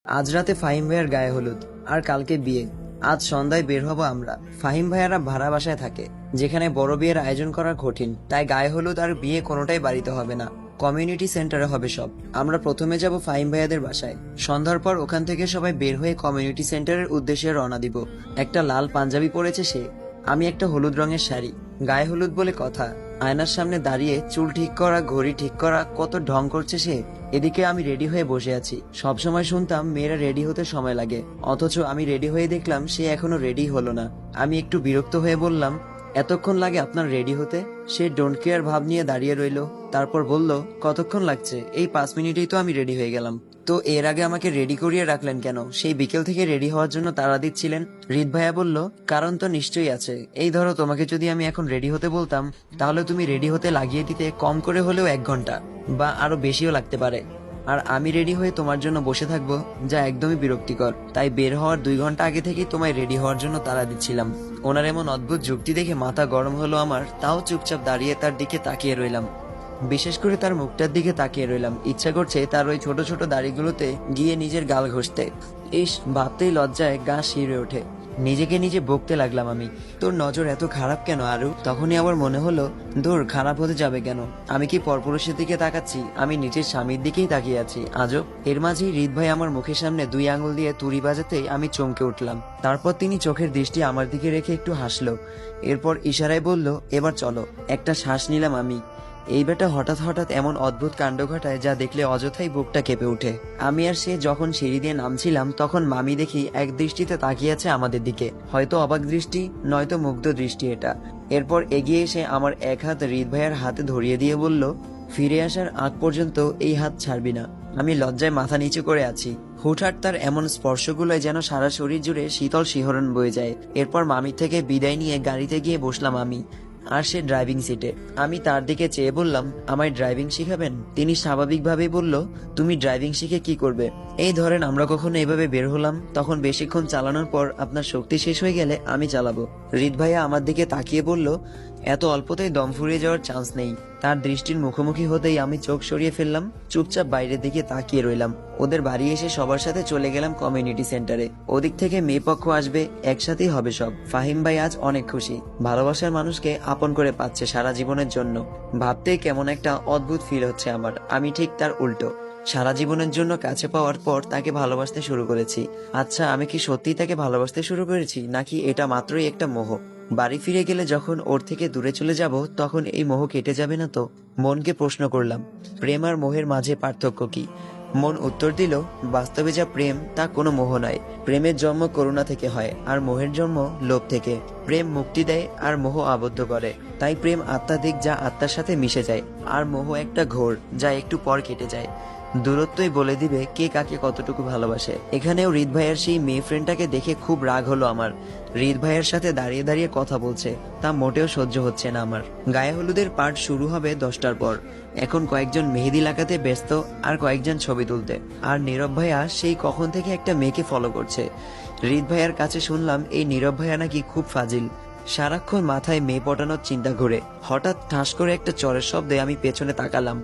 আজ রাতে ফাহিম ভাইয়ার গায়ে হলুদ, আর কালকে বিয়ে। আজ সন্ধ্যায় বের হব আমরা। ফাহিম ভাইয়ারা ভাড়া বাসায় থাকে, যেখানে বড় বিয়ের আয়োজন করা কঠিন। তাই গায়ে হলুদ আর বিয়ে কোনোটাই বাড়িতে হবে না, কমিউনিটি সেন্টারে হবে সব। আমরা প্রথমে যাব ফাহিম ভাইয়াদের বাসায়। সন্ধ্যার পর ওখান থেকে সবাই বের হয়ে কমিউনিটি সেন্টারের উদ্দেশ্যে রওনা দিব। একটা লাল পাঞ্জাবি পরেছে সে, আমি একটা হলুদ রঙের শাড়ি। গায়ে হলুদ বলে কথা। আয়নার সামনে দাঁড়িয়ে চুল ঠিক করা, ঘড়ি ঠিক করা, কত ঢং করছে সে। এদিকে আমি রেডি হয়ে বসে আছি। সবসময় শুনতাম মেয়েরা রেডি হতে সময় লাগে, অথচ আমি রেডি হয়ে দেখলাম সে এখনো রেডি হলো না। আমি একটু বিরক্ত হয়ে বললাম, এতক্ষণ লাগে আপনার রেডি হতে? সে ডোন্ট কেয়ার ভাব নিয়ে দাঁড়িয়ে রইলো। তারপর বলল, কতক্ষণ লাগছে? এই 5 মিনিটেই তো আমি রেডি হয়ে গেলাম। তো এর আগে আমাকে রেডি করিয়ে রাখলেন কেন? সেই বিকেল থেকে রেডি হওয়ার জন্য তাড়া দিচ্ছিলেন। হৃদ ভাইয়া বলল, কারণ তো নিশ্চয়ই আছে। এই ধরো, তোমাকে যদি আমি এখন রেডি হতে বলতাম, তাহলে তুমি রেডি হতে লাগিয়ে দিতে কম করে হলেও 1 ঘন্টা, বা আরো বেশিও লাগতে পারে। আর আমি রেডি হয়ে তোমার জন্য বসে থাকবো, যা একদমই বিরক্তিকর। তাই বের হওয়ার 2 ঘন্টা আগে থেকেই তোমায় রেডি হওয়ার জন্য তাড়া দিচ্ছিলাম। ওনার এমন অদ্ভুত যুক্তি দেখে মাথা গরম হলো আমার। তাও চুপচাপ দাঁড়িয়ে তার দিকে তাকিয়ে রইলাম। বিশেষ করে তার মুখটার দিকে তাকিয়ে রইলাম। ইচ্ছা করছে তার ওই ছোট ছোট দাড়িগুলোতে গিয়ে নিজের গাল ঘষতে। ইস, ভাবতেই লজ্জায় গা শিউরে ওঠে। নিজেকে নিজে বকতে লাগলাম আমি, তোর নজর এত খারাপ কেন আরু? তখনই আবার মনে হলো, দূর, খারাপ হতে যাবে কেন? আমি কি পরপুরুষের দিকে তাকাচ্ছি? আমি নিজের স্বামীর দিকেই তাকিয়ে আছি আজব। এর মাঝেই হৃদ ভাই আমার মুখের সামনে 2 আঙুল দিয়ে তুড়ি বাজাতেই আমি চমকে উঠলাম। তারপর তিনি চোখের দৃষ্টি আমার দিকে রেখে একটু হাসলো। এরপর ইশারায় বলল, এবার চলো। একটা শ্বাস নিলাম আমি। এই বেটা হঠাৎ হঠাৎ এমন অদ্ভুত কাণ্ড ঘটায় যা দেখলে অযথাই বুকটা কেঁপে ওঠে। আমি আর সে যখন সিঁড়ি দিয়ে নামছিলাম, তখন মামি দেখি এক দৃষ্টিতে তাকিয়ে আছে আমাদের দিকে। হয়তো অবাক দৃষ্টি, নয়তো মুগ্ধ দৃষ্টি এটা। এরপর এগিয়ে এসে আমার এক হাত হৃদ ভাইয়ের হাতে ধরিয়ে দিয়ে বলল, ফিরে আসার আগ পর্যন্ত এই হাত ছাড়বি না। আমি লজ্জায় মাথা নিচু করে আছি। হুটহাট তার এমন স্পর্শগুলোয় যেন সারা শরীর জুড়ে শীতল শিহরণ বয়ে যায়। এরপর মামির থেকে বিদায় নিয়ে গাড়িতে গিয়ে বসলাম আমি, আর সে ড্রাইভিং সিটে। আমি তার দিকে চেয়ে বললাম, আমায় ড্রাইভিং শিখাবেন? তিনি স্বাভাবিকভাবেই বলল, তুমি ড্রাইভিং শিখে কি করবে? এই ধরেন, আমরা কখনো এভাবে বের হলাম, তখন বেশিক্ষণ চালানোর পর আপনার শক্তি শেষ হয়ে গেলে আমি চালাবো। হৃদ ভাইয়া আমার দিকে তাকিয়ে বলল, এত অল্পতেই দম ফুরিয়ে যাওয়ার চান্স নেই। তার দৃষ্টির মুখোমুখি হতেই আমি চোখ সরিয়ে ফেললাম, চুপচাপ বাইরের দিকে তাকিয়ে রইলাম। ওদের বাড়ি এসে সবার সাথে চলে গেলাম কমিউনিটি সেন্টারে। ওদিক থেকে মেয়ে পক্ষ আসবে, একসাথেই হবে সব। ফাহিম ভাই আজ অনেক খুশি, ভালোবাসার মানুষকে আপন করে পাচ্ছে সারা জীবনের জন্য। ভাবতেই কেমন একটা অদ্ভুত ফিল হচ্ছে আমার। আমি ঠিক তার উল্টো, সারা জীবনের জন্য কাছে পাওয়ার পর তাকে ভালোবাসতে শুরু করেছি। আচ্ছা, আমি কি সত্যিই তাকে ভালোবাসতে শুরু করেছি, নাকি এটা মাত্রই একটা মোহ? বাড়ি ফিরে গেলে যখন ওর থেকে দূরে চলে যাব, তখন এই মোহ কেটে যাবে না তো? মনকে প্রশ্ন করলাম, প্রেম আর মোহের মাঝে পার্থক্য কি? মন উত্তর দিল, বাস্তবে যা প্রেম তা কোনো মোহ নয়। প্রেমের জন্ম করুণা থেকে হয়, আর মোহের জন্ম লোভ থেকে। প্রেম মুক্তি দেয়, আর মোহ আবদ্ধ করে। তাই প্রেম আত্মাধিক, যা আত্মার সাথে মিশে যায়। আর মোহ একটা ঘোর, যা একটু পর কেটে যায়। দূরত্বই বলে দিবে কে কাকে কতটুকু ভালোবাসে। এখানেও হৃদ ভাইয়ের সেই মেয়ে ফ্রেন্ডটাকে দেখে খুব রাগ হলো আমার। হৃদ ভাইয়ের সাথে দাঁড়িয়ে দাঁড়িয়ে কথা বলছে, তা মোটেও সহ্য হচ্ছে না আমার। গায়ে হলুদের পার্ট শুরু হবে 10টার পর। এখন কয়েকজন মেহেদি লাগাতে ব্যস্ত, আর কয়েকজন ছবি তুলতে। আর নীরব ভাইয়া সেই কখন থেকে একটা মেয়েকে ফলো করছে। হৃদ ভাইয়ার কাছে শুনলাম, এই নীরব ভাইয়া নাকি খুব ফাজিল, সারাক্ষণ মাথায় মেয়ে পটানোর চিন্তা ঘুরে। হঠাৎ ঠাস করে একটা চরের শব্দে আমি পেছনে তাকালাম।